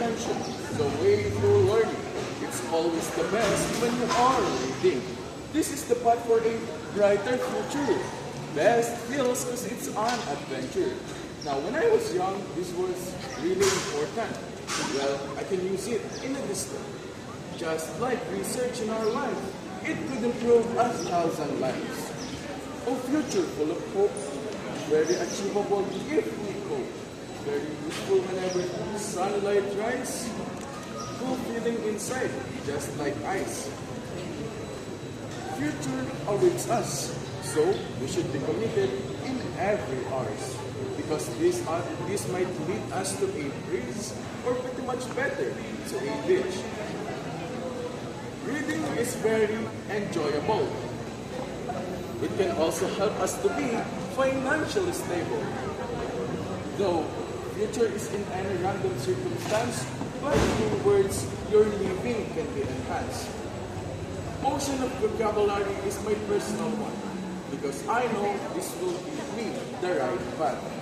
attention, the way through learning. It's always the best when you are reading. This is the path for a brighter future. Best feels because it's an adventure. Now, when I was young, this was really important. Well, I can use it in a distance. Just like research in our life, it could improve 1,000 lives. A future full of hope, very achievable if we hope. Very useful whenever sunlight rises, cool feeling inside, just like ice. Future awaits us, so we should be committed in every hours. Because this might lead us to a breeze or pretty much better to a ditch. Reading is very enjoyable. It can also help us to be financially stable. Though future is in any random circumstance, but through words, your living can be enhanced. Ocean of vocabulary is my personal one because I know this will give me the right path.